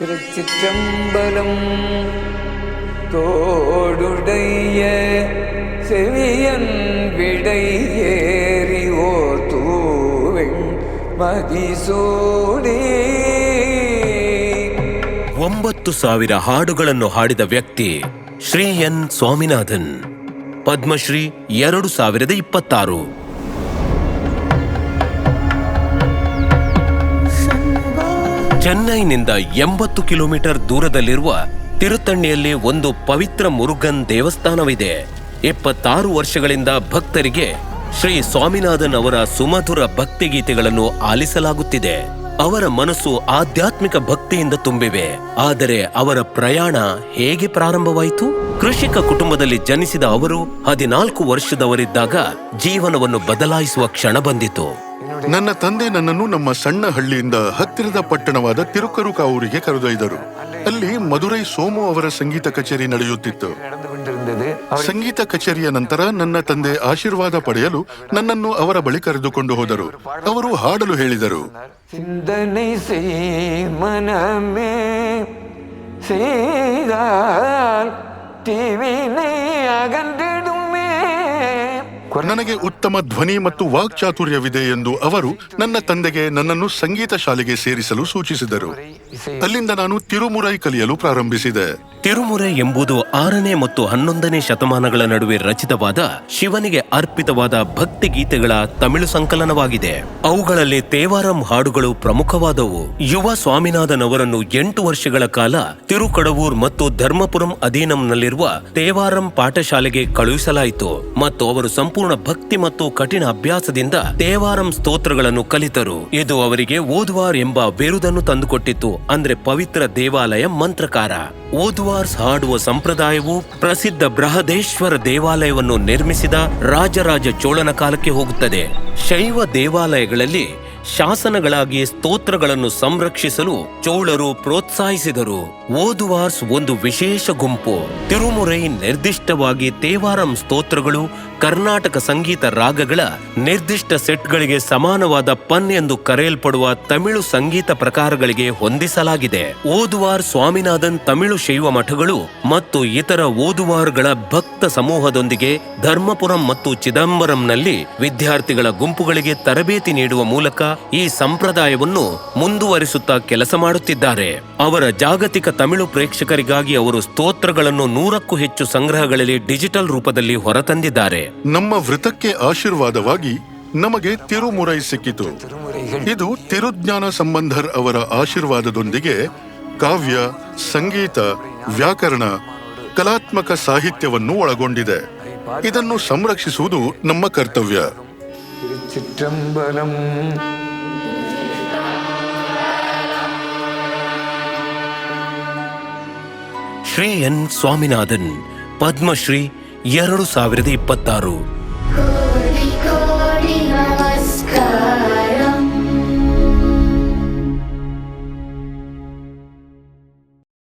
திருச்சிற்றம்பலம். தோடுடைய செவியன் விடை ஏறி ஓர் தூவெண் மதிசூடி 9,000 ಹಾಡುಗಳನ್ನು ಹಾಡಿದ ವ್ಯಕ್ತಿ ಶ್ರೀ ಎನ್ ಸ್ವಾಮಿನಾಥನ್. ಪದ್ಮಶ್ರೀ 2026. ಚೆನ್ನೈನಿಂದ 80 ಕಿಲೋಮೀಟರ್ ದೂರದಲ್ಲಿರುವ ತಿರುತ್ತಣಿಯಲ್ಲಿ ಒಂದು ಪವಿತ್ರ ಮುರುಗನ್ ದೇವಸ್ಥಾನವಿದೆ. 26 ವರ್ಷಗಳಿಂದ ಭಕ್ತರಿಗೆ ಶ್ರೀ ಸ್ವಾಮಿನಾಥನ್ ಅವರ ಸುಮಧುರ ಭಕ್ತಿಗೀತೆಗಳನ್ನು ಆಲಿಸಲಾಗುತ್ತಿದೆ. ಅವರ ಮನಸ್ಸು ಆಧ್ಯಾತ್ಮಿಕ ಭಕ್ತಿಯಿಂದ ತುಂಬಿವೆ. ಆದರೆ ಅವರ ಪ್ರಯಾಣ ಹೇಗೆ ಪ್ರಾರಂಭವಾಯಿತು? ಕೃಷಿಕ ಕುಟುಂಬದಲ್ಲಿ ಜನಿಸಿದ ಅವರು 14 ವರ್ಷದವರಿದ್ದಾಗ ಜೀವನವನ್ನು ಬದಲಾಯಿಸುವ ಕ್ಷಣ ಬಂದಿತು. ನನ್ನ ತಂದೆ ನನ್ನನ್ನು ನಮ್ಮ ಸಣ್ಣ ಹಳ್ಳಿಯಿಂದ ಹತ್ತಿರದ ಪಟ್ಟಣವಾದ ತಿರುಕರುಕಾವೂರಿಗೆ ಕರೆದೊಯ್ದರು. ಅಲ್ಲಿ ಮಧುರೈ ಸೋಮು ಅವರ ಸಂಗೀತ ಕಚೇರಿ ನಡೆಯುತ್ತಿತ್ತು. ಸಂಗೀತ ಕಚೇರಿಯ ನಂತರ ನನ್ನ ತಂದೆ ಆಶೀರ್ವಾದ ಪಡೆಯಲು ನನ್ನನ್ನು ಅವರ ಬಳಿ ಕರೆದುಕೊಂಡು ಹೋದರು. ಅವರು ಹಾಡಲು ಹೇಳಿದರು. சிந்தனை செய் மனமே செய்தால் தீவினை அகன்றிடுமே. ನನಗೆ ಉತ್ತಮ ಧ್ವನಿ ಮತ್ತು ವಾಕ್ಚಾತುರ್ಯವಿದೆ ಎಂದು ಅವರು ನನ್ನ ತಂದೆಗೆ ನನ್ನನ್ನು ಸಂಗೀತ ಶಾಲೆಗೆ ಸೇರಿಸಲು ಸೂಚಿಸಿದರು. ಅಲ್ಲಿಂದ ನಾನು ತಿರುಮುರೈ ಕಲಿಯಲು ಪ್ರಾರಂಭಿಸಿದೆ. ತಿರುಮುರೈ ಎಂಬುದು 6ನೇ ಮತ್ತು 11ನೇ ಶತಮಾನಗಳ ನಡುವೆ ರಚಿತವಾದ ಶಿವನಿಗೆ ಅರ್ಪಿತವಾದ ಭಕ್ತಿ ಗೀತೆಗಳ ತಮಿಳು ಸಂಕಲನವಾಗಿದೆ. ಅವುಗಳಲ್ಲಿ ತೇವಾರಂ ಹಾಡುಗಳು ಪ್ರಮುಖವಾದವು. ಯುವ ಸ್ವಾಮಿನಾಥನ್ ಅವರನ್ನು 8 ವರ್ಷಗಳ ಕಾಲ ತಿರುಕಡವೂರ್ ಮತ್ತು ಧರ್ಮಪುರಂ ಅಧೀನಂನಲ್ಲಿರುವ ತೇವಾರಂ ಪಾಠಶಾಲೆಗೆ ಕಳುಹಿಸಲಾಯಿತು ಮತ್ತು ಅವರು ಸಂಪೂರ್ಣ ಭಕ್ತಿ ಮತ್ತು ಕಠಿಣ ಅಭ್ಯಾಸದಿಂದ ತೇವಾರಂ ಸ್ತೋತ್ರಗಳನ್ನು ಕಲಿತರು. ಇದು ಅವರಿಗೆ ಓದುವಾರ್ ಎಂಬ ಬಿರುದನ್ನು ತಂದುಕೊಟ್ಟಿತ್ತು, ಅಂದ್ರೆ ಪವಿತ್ರ ದೇವಾಲಯ ಮಂತ್ರಕಾರ. ಓದುವಾರ್ಸ್ ಹಾಡುವ ಸಂಪ್ರದಾಯವು ಪ್ರಸಿದ್ಧ ಬೃಹದೇಶ್ವರ ದೇವಾಲಯವನ್ನು ನಿರ್ಮಿಸಿದ ರಾಜರಾಜ ಚೋಳನ ಕಾಲಕ್ಕೆ ಹೋಗುತ್ತದೆ. ಶೈವ ದೇವಾಲಯಗಳಲ್ಲಿ ಶಾಸನಗಳಾಗಿ ಸ್ತೋತ್ರಗಳನ್ನು ಸಂರಕ್ಷಿಸಲು ಚೋಳರು ಪ್ರೋತ್ಸಾಹಿಸಿದರು. ಓದುವಾರ್ಸ್ ಒಂದು ವಿಶೇಷ ಗುಂಪು. ತಿರುಮುರೈ ನಿರ್ದಿಷ್ಟವಾಗಿ ತೇವಾರಂ ಸ್ತೋತ್ರಗಳು ಕರ್ನಾಟಕ ಸಂಗೀತ ರಾಗಗಳ ನಿರ್ದಿಷ್ಟ ಸೆಟ್ಗಳಿಗೆ ಸಮಾನವಾದ ಪನ್ ಎಂದು ಕರೆಯಲ್ಪಡುವ ತಮಿಳು ಸಂಗೀತ ಪ್ರಕಾರಗಳಿಗೆ ಹೊಂದಿಸಲಾಗಿದೆ. ಓದುವಾರ್ ಸ್ವಾಮಿನಾಥನ್ ತಮಿಳು ಶೈವ ಮಠಗಳು ಮತ್ತು ಇತರ ಓದುವಾರ್ಗಳ ಭಕ್ತ ಸಮೂಹದೊಂದಿಗೆ ಧರ್ಮಪುರಂ ಮತ್ತು ಚಿದಂಬರಂನಲ್ಲಿ ವಿದ್ಯಾರ್ಥಿಗಳ ಗುಂಪುಗಳಿಗೆ ತರಬೇತಿ ನೀಡುವ ಮೂಲಕ ಈ ಸಂಪ್ರದಾಯವನ್ನು ಮುಂದುವರಿಸುತ್ತಾ ಕೆಲಸ ಮಾಡುತ್ತಿದ್ದಾರೆ. ಅವರ ಜಾಗತಿಕ ತಮಿಳು ಪ್ರೇಕ್ಷಕರಿಗಾಗಿ ಅವರು ಸ್ತೋತ್ರಗಳನ್ನು 100ಕ್ಕೂ ಹೆಚ್ಚು ಸಂಗ್ರಹಗಳಲ್ಲಿ ಡಿಜಿಟಲ್ ರೂಪದಲ್ಲಿ ಹೊರತಂದಿದ್ದಾರೆ. ನಮ್ಮ ವೃತಕ್ಕೆ ಆಶೀರ್ವಾದವಾಗಿ ನಮಗೆ ತಿರುಮುರೈ ಸಿಕ್ಕಿತು. ಇದು ತಿರುಜ್ಞಾನ ಸಂಬಂಧರ್ ಅವರ ಆಶೀರ್ವಾದದೊಂದಿಗೆ ಕಾವ್ಯ, ಸಂಗೀತ, ವ್ಯಾಕರಣ, ಕಲಾತ್ಮಕ ಸಾಹಿತ್ಯವನ್ನು ಒಳಗೊಂಡಿದೆ. ಇದನ್ನು ಸಂರಕ್ಷಿಸುವುದು ನಮ್ಮ ಕರ್ತವ್ಯ. திருச்சிற்றம்பலம். ಶ್ರೀ ಎನ್ ಸ್ವಾಮಿನಾಥನ್, ಪದ್ಮಶ್ರೀ 2026.